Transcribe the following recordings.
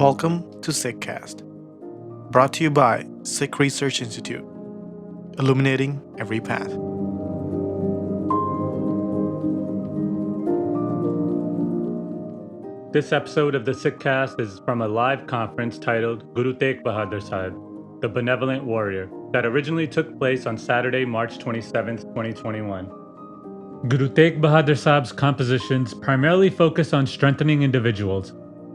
Welcome to SikhCast, brought to you by Sikh Research Institute, illuminating every path. This episode of the SikhCast is from a live conference titled Guru Teghbahadar Sahib, the Benevolent Warrior, that originally took place on Saturday, March 27th, 2021. Guru Teghbahadar Sahib's compositions primarily focus on strengthening individuals,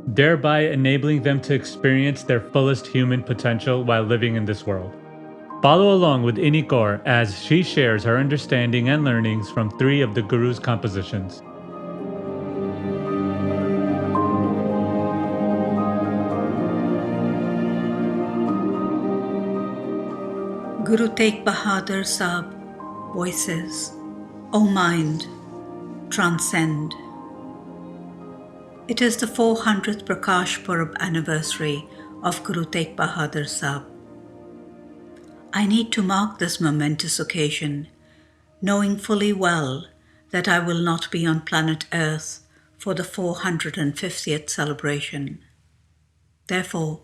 thereby enabling them to experience their fullest human potential while living in this world. Follow along with Inni Kaur as she shares her understanding and learnings from three of the Guru's compositions. Guru Teghbahadar Sahib voices, O mind, transcend. It is the 400th Prakash Purab anniversary of Guru Teghbahadar Sahib. I need to mark this momentous occasion, knowing fully well that I will not be on planet Earth for the 450th celebration. Therefore,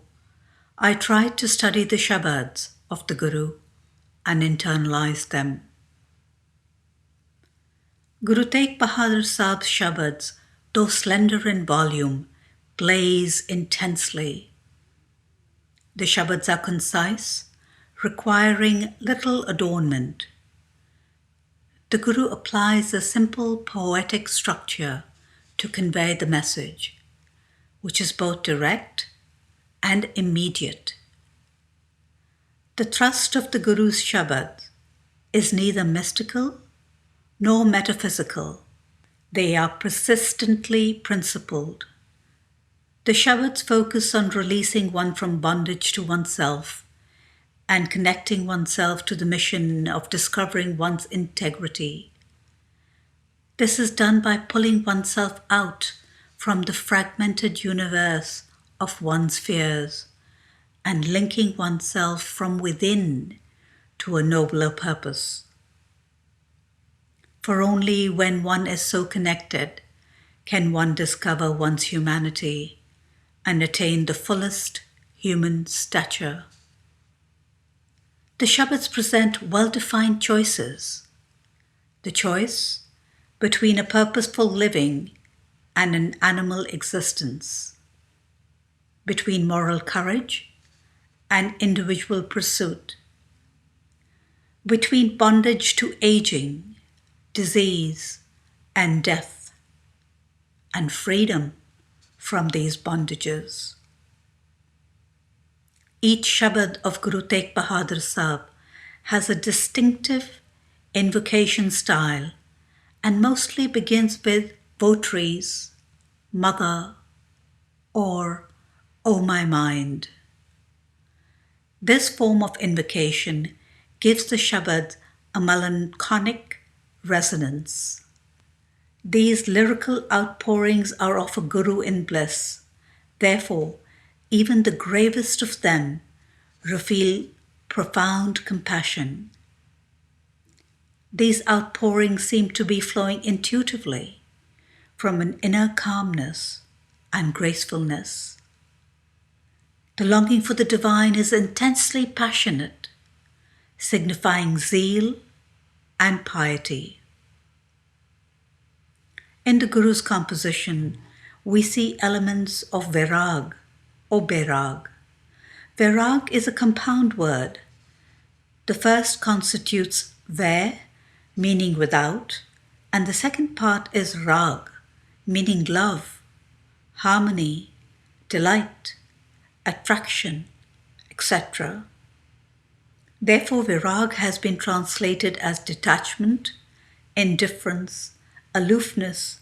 I tried to study the Sabads of the Guru and internalize them. Guru Teghbahadar Sahib's Sabads, though slender in volume, blaze intensely. The Sabads are concise, requiring little adornment. The Guru applies a simple poetic structure to convey the message, which is both direct and immediate. The thrust of the Guru's Shabad is neither mystical nor metaphysical. They are persistently principled. The Shabads focus on releasing one from bondage to oneself and connecting oneself to the mission of discovering one's integrity. This is done by pulling oneself out from the fragmented universe of one's fears and linking oneself from within to a nobler purpose. For only when one is so connected can one discover one's humanity and attain the fullest human stature. The Shabads present well-defined choices. The choice between a purposeful living and an animal existence, between moral courage and individual pursuit, between bondage to aging, disease, and death, and freedom from these bondages. Each Shabad of Guru Teghbahadar Sahib has a distinctive invocation style and mostly begins with votaries, mother, or O my mind. This form of invocation gives the Shabad a melancholic resonance. These lyrical outpourings are of a Guru in bliss. Therefore, even the gravest of them reveal profound compassion. These outpourings seem to be flowing intuitively from an inner calmness and gracefulness. The longing for the divine is intensely passionate, signifying zeal and piety. In the Guru's composition, we see elements of virag or berag. Virag is a compound word. The first constitutes ver, meaning without, and the second part is rag, meaning love, harmony, delight, attraction, etc. Therefore, virag has been translated as detachment, indifference, aloofness,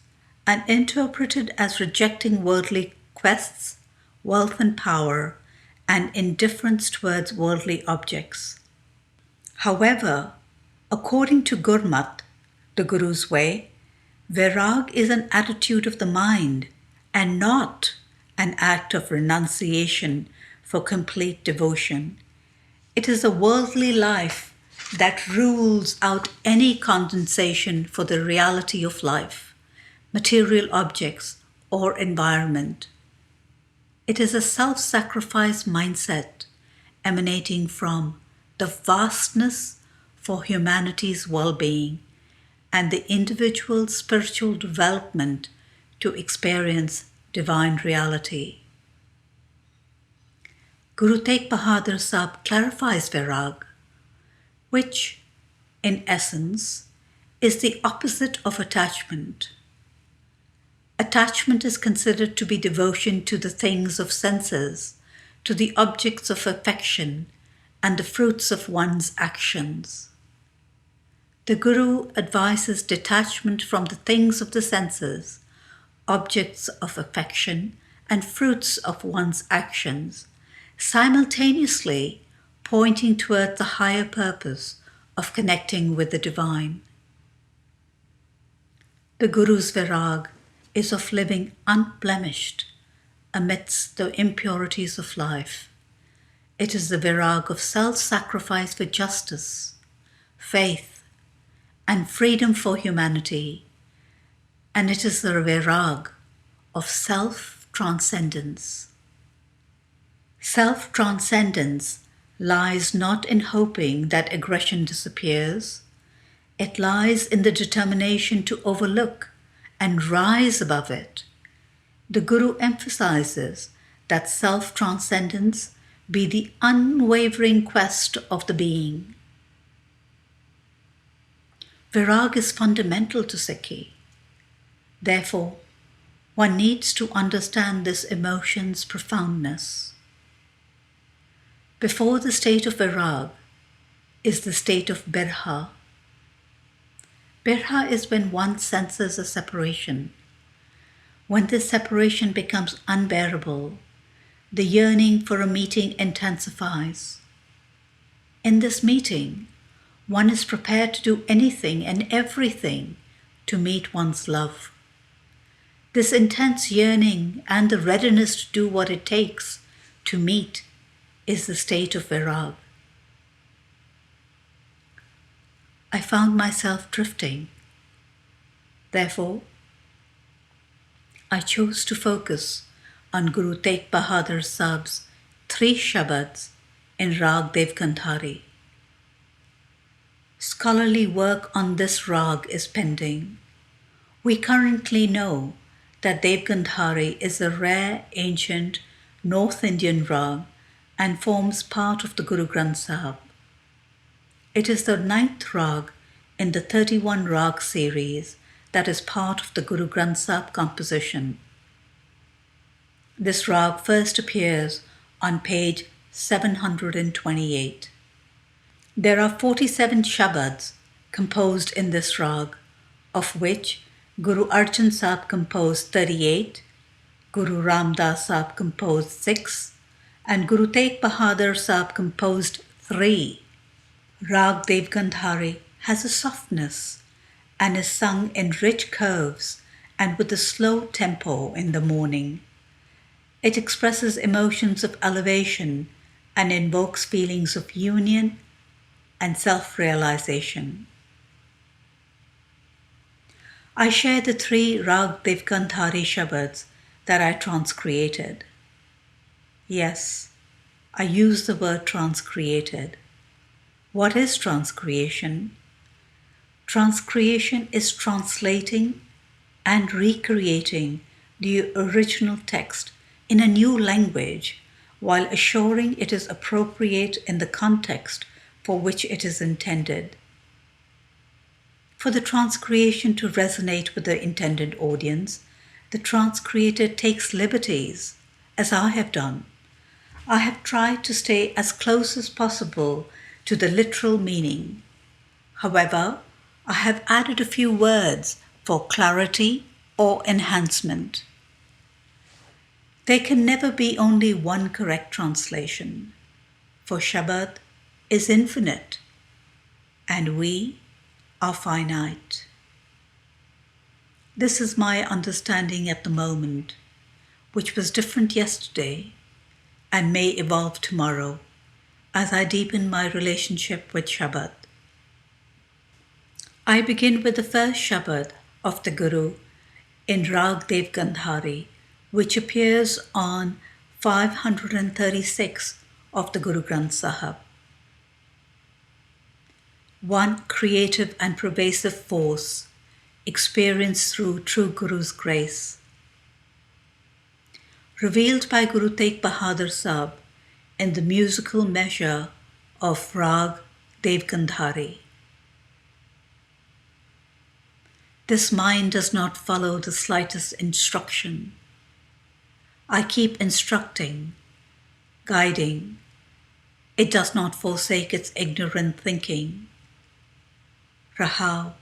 and interpreted as rejecting worldly quests, wealth and power, and indifference towards worldly objects. However, according to Gurmat, the Guru's way, virag is an attitude of the mind and not an act of renunciation for complete devotion. It is a worldly life that rules out any condensation for the reality of life, material objects, or environment. It is a self-sacrifice mindset emanating from the vastness for humanity's well-being and the individual's spiritual development to experience divine reality. Guru Teghbahadar Sahib clarifies Virag, which, in essence, is the opposite of attachment. Attachment is considered to be devotion to the things of senses, to the objects of affection, and the fruits of one's actions. The Guru advises detachment from the things of the senses, objects of affection, and fruits of one's actions, simultaneously pointing toward the higher purpose of connecting with the divine. The Guru's Virag is of living unblemished amidst the impurities of life. It is the Virag of self-sacrifice for justice, faith, and freedom for humanity, and it is the Virag of self-transcendence. Self-transcendence lies not in hoping that aggression disappears. It lies in the determination to overlook and rise above it. The Guru emphasizes that self-transcendence be the unwavering quest of the being. Virag is fundamental to Sikhi. Therefore, one needs to understand this emotion's profoundness. Before the state of Virag is the state of Birha. Birha is when one senses a separation. When this separation becomes unbearable, the yearning for a meeting intensifies. In this meeting, one is prepared to do anything and everything to meet one's love. This intense yearning and the readiness to do what it takes to meet is the state of Virag. I found myself drifting. Therefore, I chose to focus on Guru Teghbahadar Sahib's 3 Sabads in Rag Devgandhari. Scholarly work on this rag is pending. We currently know that Devgandhari is a rare ancient North Indian rag and forms part of the Guru Granth Sahib. It is the 9th rag in the 31 rag series that is part of the Guru Granth Sahib composition. This rag first appears on page 728. There are 47 Sabads composed in this rag, of which Guru Arjan Sahib composed 38, Guru Ramdas Sahib composed 6, and Guru Teghbahadar Sahib composed 3. Rag Devgandhari has a softness and is sung in rich curves and with a slow tempo in the morning. It expresses emotions of elevation and invokes feelings of union and self-realization. I share the 3 Rag Devgandhari Sabads that I transcreated. Yes, I use the word transcreated. What is transcreation? Transcreation is translating and recreating the original text in a new language while assuring it is appropriate in the context for which it is intended. For the transcreation to resonate with the intended audience, the transcreator takes liberties, as I have done. I have tried to stay as close as possible to the literal meaning. However, I have added a few words for clarity or enhancement. There can never be only one correct translation, for Shabad is infinite and we are finite. This is my understanding at the moment, which was different yesterday and may evolve tomorrow as I deepen my relationship with Shabad. I begin with the first Shabad of the Guru in Rag Devgandhari, which appears on 536 of the Guru Granth Sahib. One creative and pervasive force experienced through true Guru's grace. Revealed by Guru Teghbahadar Sahib in the musical measure of Rag Devgandhari. This mind does not follow the slightest instruction. I keep instructing, guiding. It does not forsake its ignorant thinking. Rahau,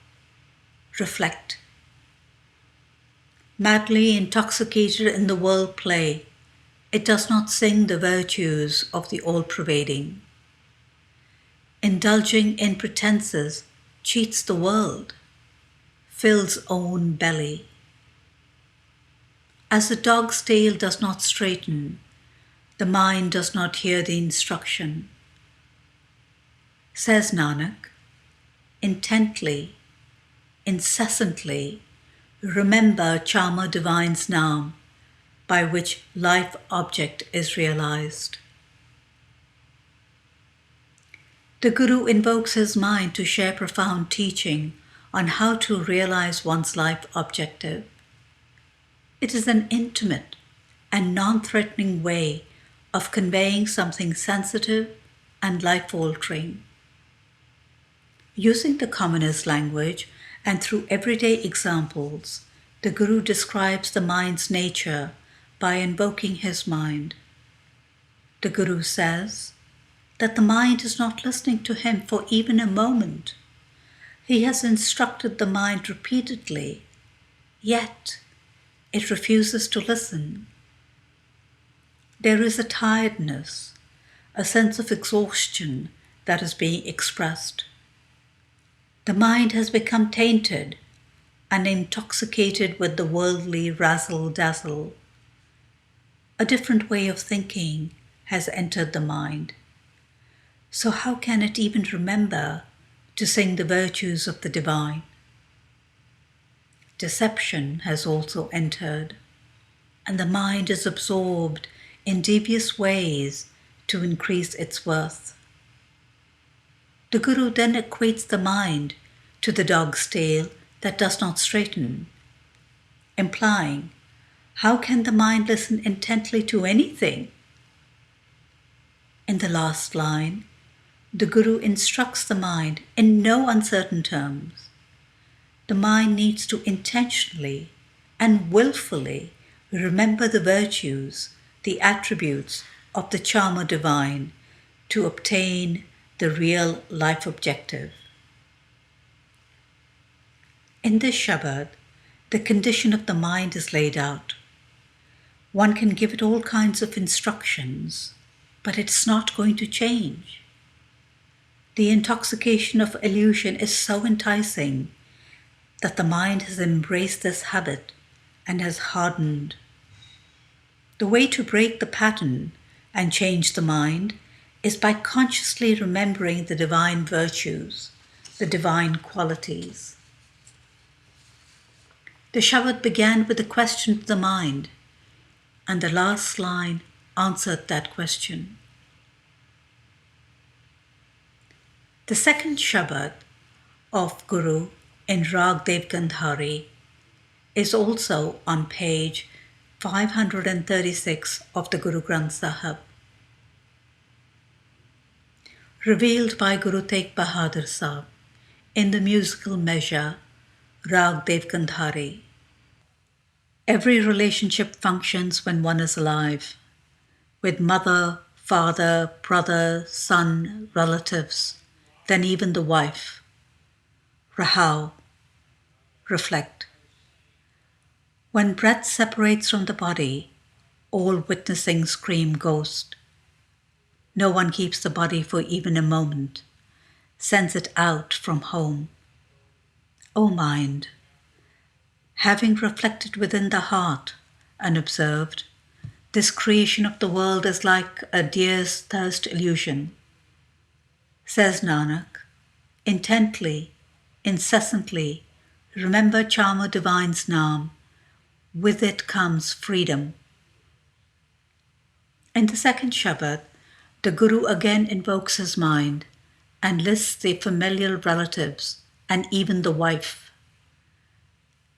reflect. Madly intoxicated in the world play, it does not sing the virtues of the all-pervading. Indulging in pretenses, cheats the world, fills own belly. As the dog's tail does not straighten, the mind does not hear the instruction. Says Nanak, intently, incessantly, remember Charmer Divine's Naam, by which life object is realized. The Guru invokes his mind to share profound teaching on how to realize one's life objective. It is an intimate and non-threatening way of conveying something sensitive and life-altering. Using the commonest language and through everyday examples, the Guru describes the mind's nature by invoking his mind. The Guru says that the mind is not listening to him for even a moment. He has instructed the mind repeatedly, yet it refuses to listen. There is a tiredness, a sense of exhaustion that is being expressed. The mind has become tainted and intoxicated with the worldly razzle-dazzle. A different way of thinking has entered the mind. So how can it even remember to sing the virtues of the divine? Deception has also entered, and the mind is absorbed in devious ways to increase its worth. The Guru then equates the mind to the dog's tail that does not straighten, implying, how can the mind listen intently to anything? In the last line, the Guru instructs the mind in no uncertain terms. The mind needs to intentionally and willfully remember the virtues, the attributes of the Charmer Divine to obtain the real life objective. In this Shabad, the condition of the mind is laid out. One can give it all kinds of instructions, but it's not going to change. The intoxication of illusion is so enticing that the mind has embraced this habit and has hardened. The way to break the pattern and change the mind is by consciously remembering the divine virtues, the divine qualities. The Shabad began with a question to the mind, and the last line answered that question. The second Shabad of Guru in Rag Devgandhari is also on page 536 of the Guru Granth Sahib. Revealed by Guru Teghbahadar Sahib in the musical measure Rag Devgandhari. Every relationship functions when one is alive, with mother, father, brother, son, relatives, then even the wife. Rahau, reflect. When breath separates from the body, all witnessing scream ghost. No one keeps the body for even a moment, sends it out from home. O mind, having reflected within the heart and observed, this creation of the world is like a deer's thirst illusion. Says Nanak, intently, incessantly, remember Charmer Divine's Naam. With it comes freedom. In the second Shabad, the Guru again invokes his mind and lists the familial relatives and even the wife.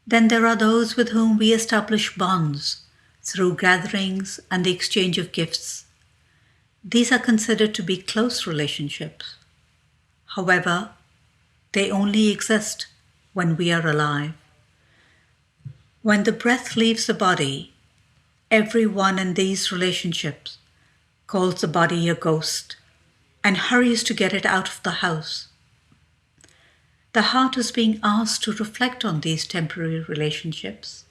Then there are those with whom we establish bonds through gatherings and the exchange of gifts. These are considered to be close relationships. However, they only exist when we are alive. When the breath leaves the body, everyone in these relationships calls the body a ghost and hurries to get it out of the house. The heart is being asked to reflect on these temporary relationships.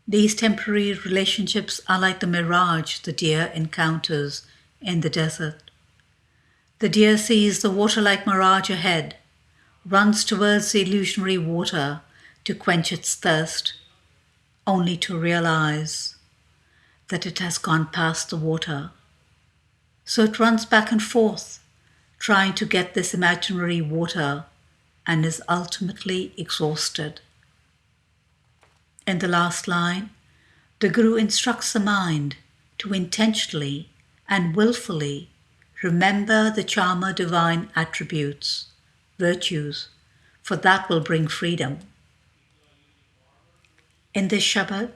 These temporary relationships are like the mirage the deer encounters in the desert. The deer sees the water-like mirage ahead, runs towards the illusionary water to quench its thirst, only to realize that it has gone past the water. So it runs back and forth, trying to get this imaginary water, and is ultimately exhausted. In the last line, the Guru instructs the mind to intentionally and willfully remember the charma divine attributes, virtues, for that will bring freedom. In this Shabad,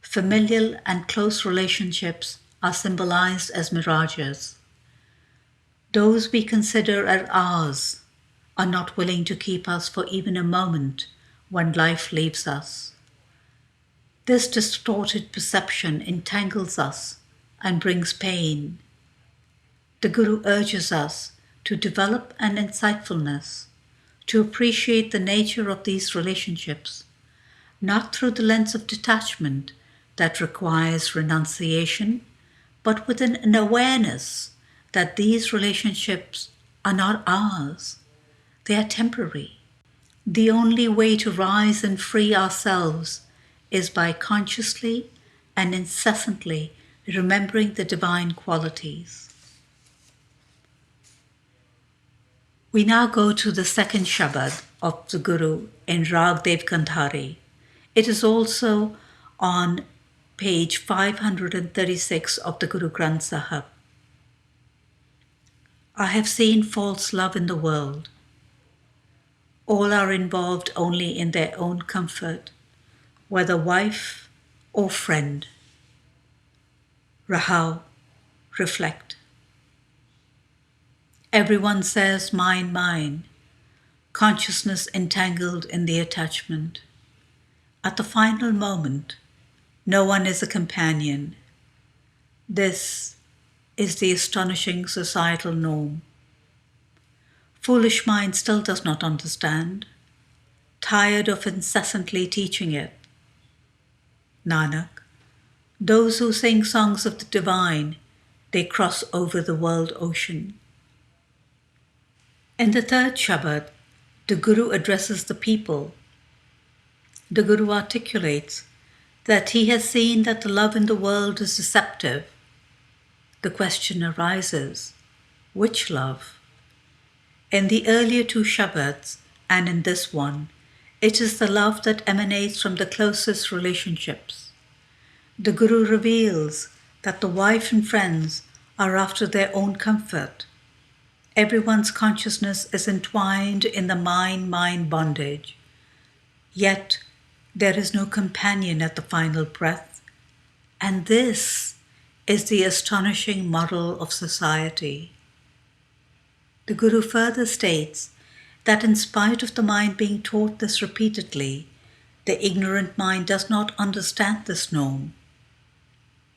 familial and close relationships are symbolized as mirages. Those we consider as ours are not willing to keep us for even a moment when life leaves us. This distorted perception entangles us and brings pain. The Guru urges us to develop an insightfulness, to appreciate the nature of these relationships, not through the lens of detachment that requires renunciation, but with an awareness that these relationships are not ours. They are temporary. The only way to rise and free ourselves is by consciously and incessantly remembering the divine qualities. We now go to the second Shabad of the Guru in Rag Devgandhari. It is also on page 536 of the Guru Granth Sahib. I have seen false love in the world. All are involved only in their own comfort, whether wife or friend. Rahau, reflect. Everyone says mine, mine, consciousness entangled in the attachment. At the final moment, no one is a companion. This is the astonishing societal norm. Foolish mind still does not understand, tired of incessantly teaching it. Nanak, those who sing songs of the divine, they cross over the world ocean. In the third Shabad, the Guru addresses the people. The Guru articulates that he has seen that the love in the world is deceptive. The question arises, which love? In the earlier two Shabads and in this one, it is the love that emanates from the closest relationships. The Guru reveals that the wife and friends are after their own comfort. Everyone's consciousness is entwined in the mind-mind bondage. Yet, there is no companion at the final breath. And this is the astonishing model of society. The Guru further states that in spite of the mind being taught this repeatedly, the ignorant mind does not understand this norm.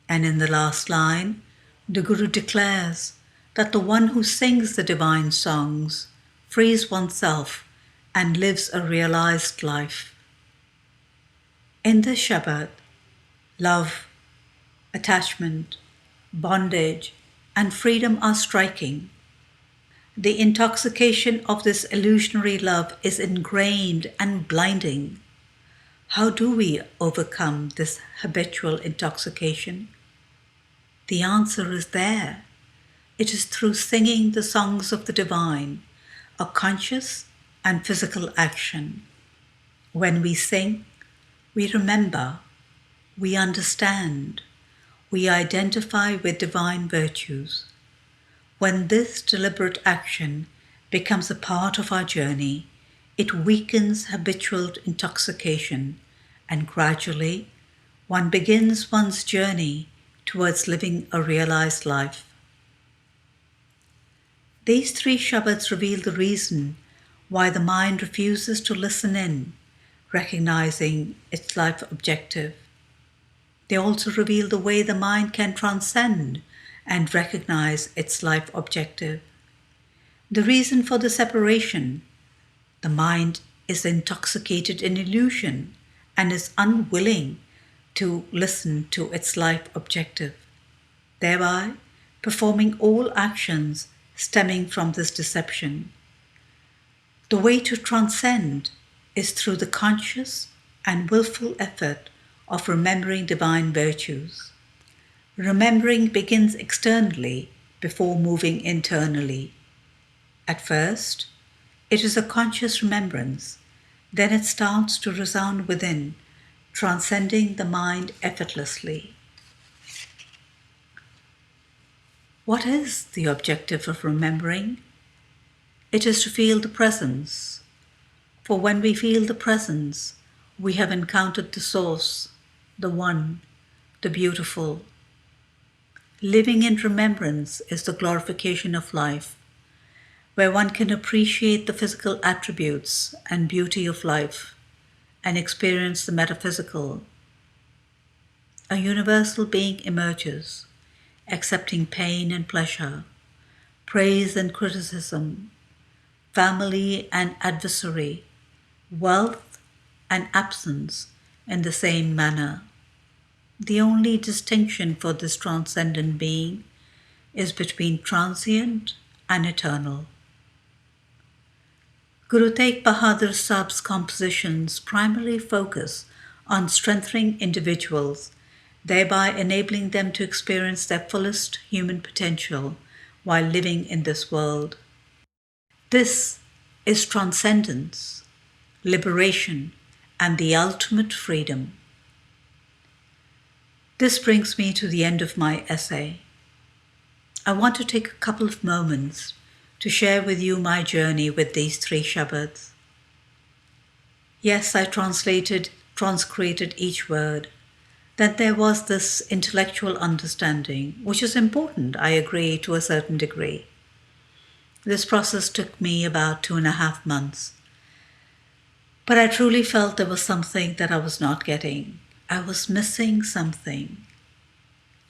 And in the last line, the Guru declares that the one who sings the divine songs frees oneself and lives a realized life. In this Shabad, love, attachment, bondage, and freedom are striking. The intoxication of this illusionary love is ingrained and blinding. How do we overcome this habitual intoxication? The answer is there. It is through singing the songs of the divine, a conscious and physical action. When we sing, we remember, we understand, we identify with divine virtues. When this deliberate action becomes a part of our journey, it weakens habitual intoxication, and gradually one begins one's journey towards living a realized life. These 3 Shabads reveal the reason why the mind refuses to listen in, recognizing its life objective. They also reveal the way the mind can transcend and recognize its life objective. The reason for the separation: the mind is intoxicated in illusion and is unwilling to listen to its life objective, thereby performing all actions stemming from this deception. The way to transcend is through the conscious and willful effort of remembering divine virtues. Remembering begins externally before moving internally. At first, it is a conscious remembrance, then it starts to resound within, transcending the mind effortlessly. What is the objective of remembering? It is to feel the presence. For when we feel the presence, we have encountered the source, the one, the beautiful. Living in remembrance is the glorification of life, where one can appreciate the physical attributes and beauty of life and experience the metaphysical. A universal being emerges, accepting pain and pleasure, praise and criticism, family and adversary, wealth and absence in the same manner. The only distinction for this transcendent being is between transient and eternal. Guru Teghbahadar Sahib's compositions primarily focus on strengthening individuals, thereby enabling them to experience their fullest human potential while living in this world. This is transcendence, liberation, and the ultimate freedom. This brings me to the end of my essay. I want to take a couple of moments to share with you my journey with these 3 Shabads. Yes, I transcreated each word. Then there was this intellectual understanding, which is important, I agree, to a certain degree. This process took me about 2.5 months. But I truly felt there was something that I was not getting. I was missing something.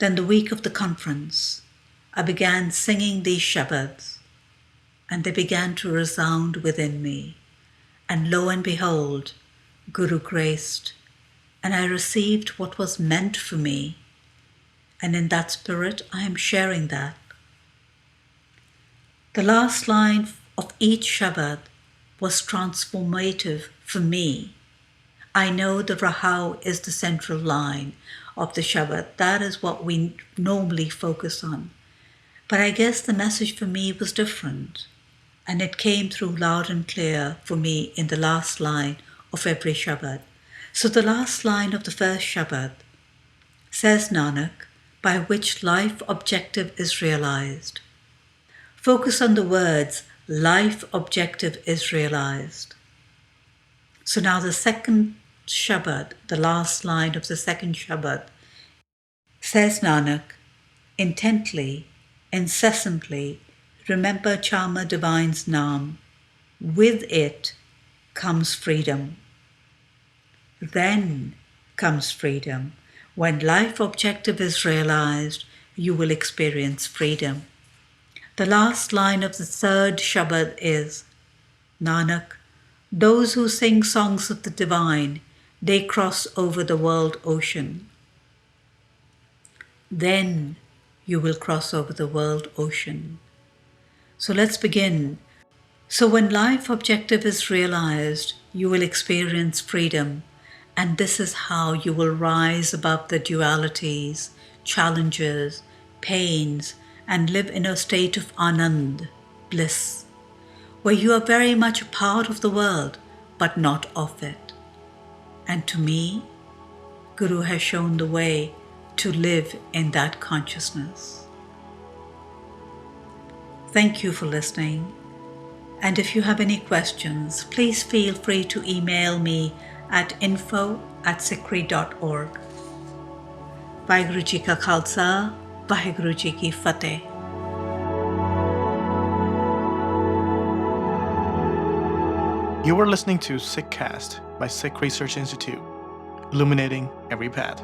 Then the week of the conference, I began singing these Shabads, and they began to resound within me. And lo and behold, Guru graced, and I received what was meant for me. And in that spirit, I am sharing that. The last line of each Shabad was transformative for me. I know the Rahau is the central line of the Shabad. That is what we normally focus on. But I guess the message for me was different, and it came through loud and clear for me in the last line of every Shabad. So the last line of the first Shabad says, Nanak, by which life objective is realized. Focus on the words, life objective is realized. So now the second Shabad, the last line of the second Shabad, says, Nanak, intently, incessantly, remember Charma Divine's Naam. With it comes freedom. Then comes freedom. When life objective is realized, you will experience freedom. The last line of the third Shabad is, Nanak, those who sing songs of the divine, they cross over the world ocean. Then you will cross over the world ocean. So let's begin. So when life objective is realized, you will experience freedom. And this is how you will rise above the dualities, challenges, pains, and live in a state of Anand, bliss, where you are very much a part of the world, but not of it. And to me, Guru has shown the way to live in that consciousness. Thank you for listening. And if you have any questions, please feel free to email me at info@sikhri.org. Vaheguru Ji Ka Khalsa, Vaheguru Ji Ki Fateh. You were listening to SikhCast by Sikh Research Institute, illuminating every path.